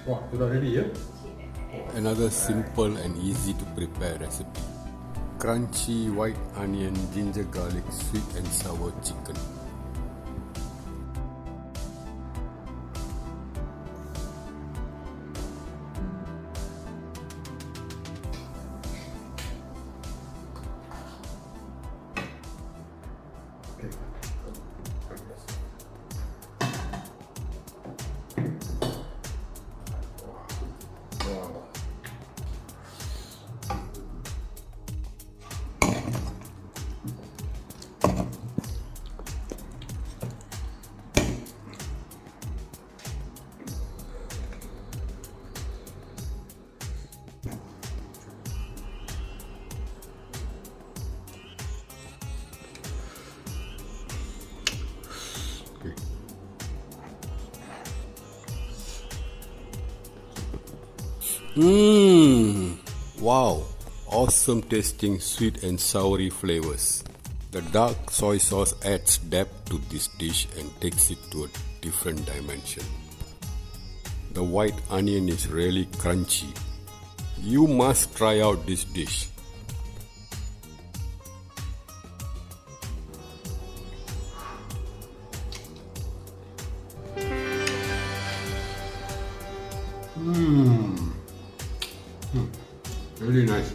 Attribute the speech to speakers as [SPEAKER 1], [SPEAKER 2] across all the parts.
[SPEAKER 1] Wah, sudah ready ya?
[SPEAKER 2] Another simple and easy to prepare recipe. Crunchy white onion ginger garlic sweet and sour chicken.
[SPEAKER 1] Okay. Wow.
[SPEAKER 2] Wow, awesome tasting sweet and soury flavors. The dark soy sauce adds depth to this dish and takes it to a different dimension. The white onion is really crunchy. You must try out this dish.
[SPEAKER 1] Really nice.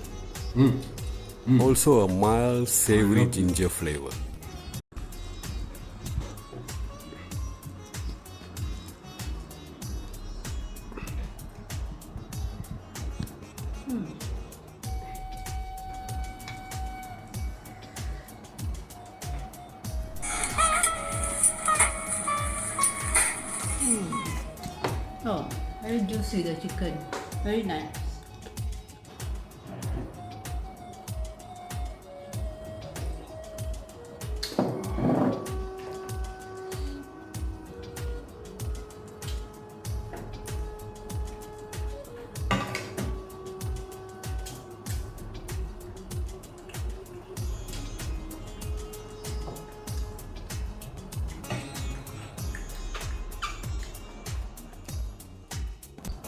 [SPEAKER 2] Also a mild savory ginger flavor.
[SPEAKER 3] Oh, very juicy the chicken. Very nice.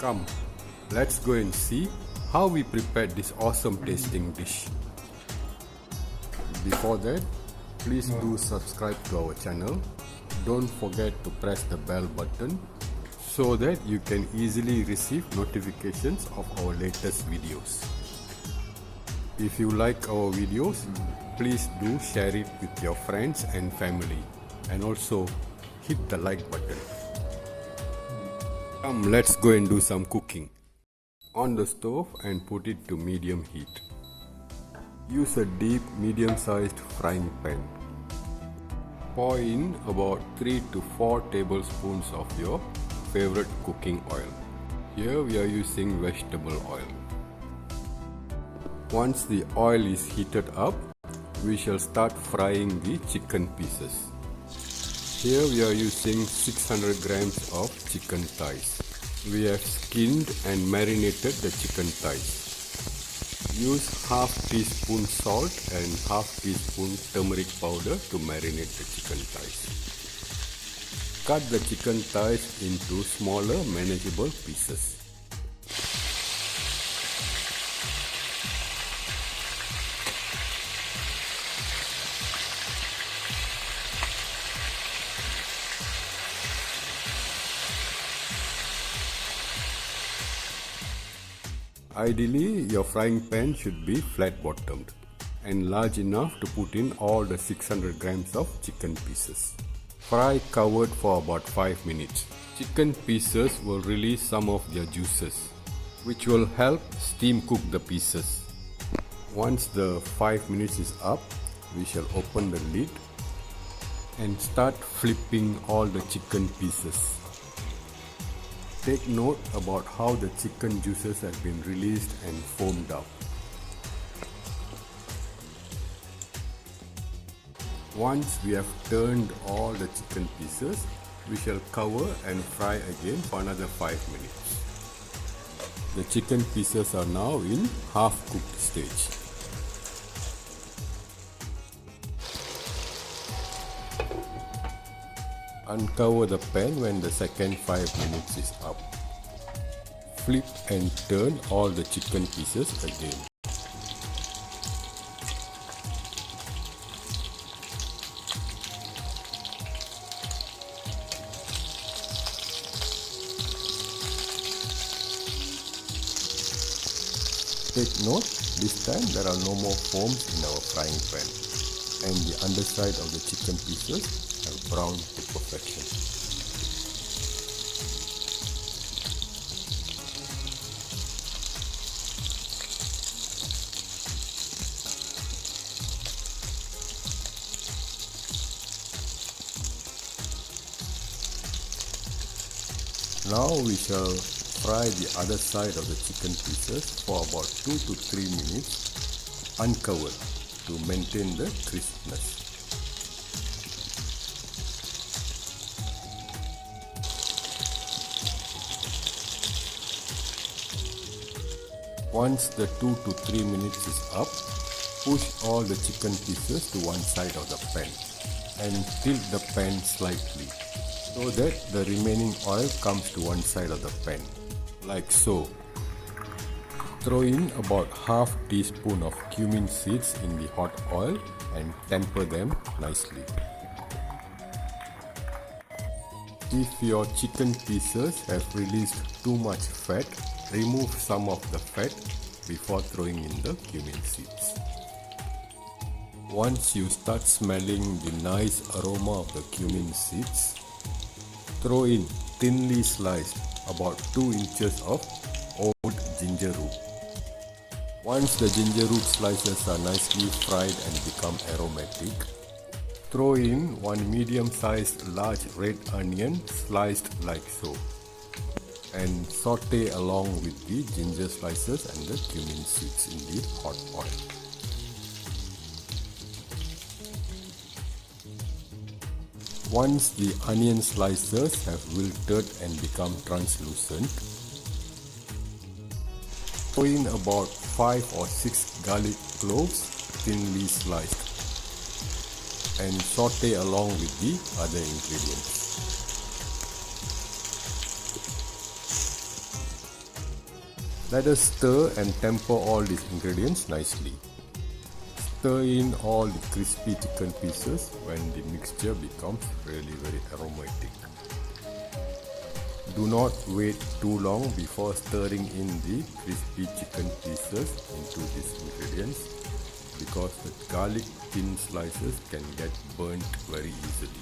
[SPEAKER 2] Come, let's go and see how we prepared this awesome tasting dish. Before that, please do subscribe to our channel. Don't forget to press the bell button so that you can easily receive notifications of our latest videos. If you like our videos, please do share it with your friends and family, and also hit the like button. Come, let's go and do some cooking. On the stove and put it to medium heat. Use a deep medium-sized frying pan. Pour in about 3 to 4 tablespoons of your favorite cooking oil. Here we are using vegetable oil. Once the oil is heated up, we shall start frying the chicken pieces. Here we are using 600 grams of chicken thighs. We have skinned and marinated the chicken thighs. Use half teaspoon salt and half teaspoon turmeric powder to marinate the chicken thighs. Cut the chicken thighs into smaller manageable pieces. Ideally, your frying pan should be flat bottomed and large enough to put in all the 600 grams of chicken pieces. Fry covered for about 5 minutes. Chicken pieces will release some of their juices, which will help steam cook the pieces. Once the 5 minutes is up, we shall open the lid and start flipping all the chicken pieces. Take note about how the chicken juices have been released and foamed up. Once we have turned all the chicken pieces, we shall cover and fry again for another 5 minutes. The chicken pieces are now in half cooked stage. Uncover the pan when the second 5 minutes is up. Flip and turn all the chicken pieces again. Take note, this time there are no more foams in our frying pan and the underside of the chicken pieces have browned to perfection. Now we shall fry the other side of the chicken pieces for about 2 to 3 minutes uncovered to maintain the crispness. Once the 2 to 3 minutes is up, push all the chicken pieces to one side of the pan and tilt the pan slightly so that the remaining oil comes to one side of the pan, like so. Throw in about half teaspoon of cumin seeds in the hot oil and temper them nicely. If your chicken pieces have released too much fat, remove some of the fat before throwing in the cumin seeds. Once you start smelling the nice aroma of the cumin seeds, throw in thinly sliced about 2 inches of old ginger root. Once the ginger root slices are nicely fried and become aromatic, throw in one medium-sized large red onion sliced like so and saute along with the ginger slices and the cumin seeds in the hot oil. Once the onion slices have wilted and become translucent, throw in about 5 or 6 garlic cloves thinly sliced and saute along with the other ingredients. Let us stir and temper all these ingredients nicely. Stir in all the crispy chicken pieces when the mixture becomes really very aromatic. Do not wait too long before stirring in the crispy chicken pieces into these ingredients because the garlic thin slices can get burnt very easily.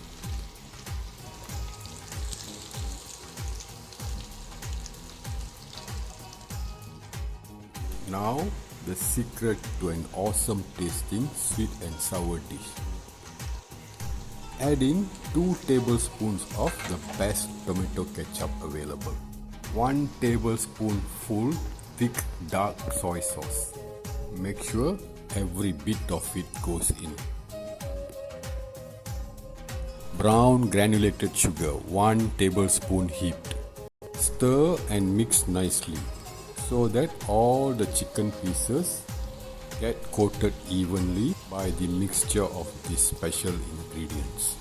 [SPEAKER 2] Now the secret to an awesome tasting sweet and sour dish. Add in 2 tablespoons of the best tomato ketchup available. 1 tablespoonful thick dark soy sauce. Make sure every bit of it goes in. Brown granulated sugar 1 tablespoon heaped. Stir and mix nicely so that all the chicken pieces get coated evenly by the mixture of these special ingredients.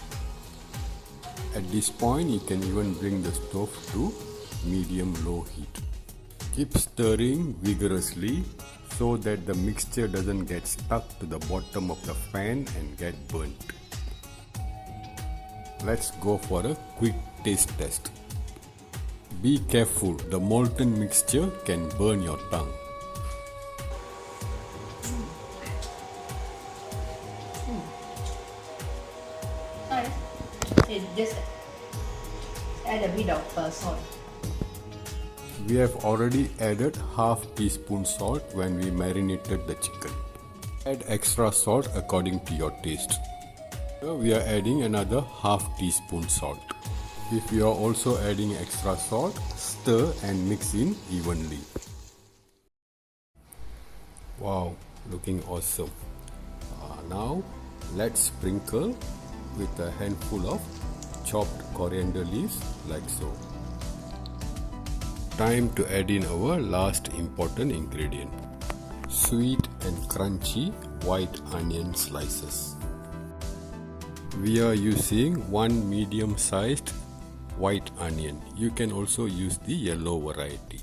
[SPEAKER 2] At this point, you can even bring the stove to medium-low heat. Keep stirring vigorously so that the mixture doesn't get stuck to the bottom of the pan and get burnt. Let's go for a quick taste test. Be careful, the molten mixture can burn your tongue.
[SPEAKER 3] Just add a bit of salt.
[SPEAKER 2] We have already added half teaspoon salt when we marinated the chicken. Add extra salt according to your taste. Here we are adding another half teaspoon salt. If you are also adding extra salt, stir and mix in evenly. Wow, looking awesome. Now let's sprinkle with a handful of chopped coriander leaves like so. Time to add in our last important ingredient. Sweet and crunchy white onion slices. We are using one medium-sized white onion. You can also use the yellow variety.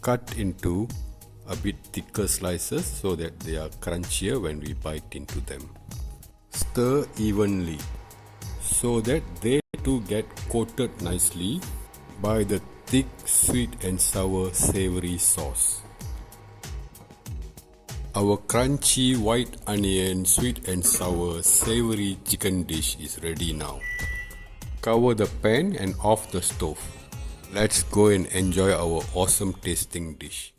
[SPEAKER 2] Cut into a bit thicker slices so that they are crunchier when we bite into them. Stir evenly so that they too get coated nicely by the thick sweet and sour savory sauce. Our crunchy white onion, sweet and sour savory chicken dish is ready now. Cover the pan and off the stove. Let's go and enjoy our awesome tasting dish.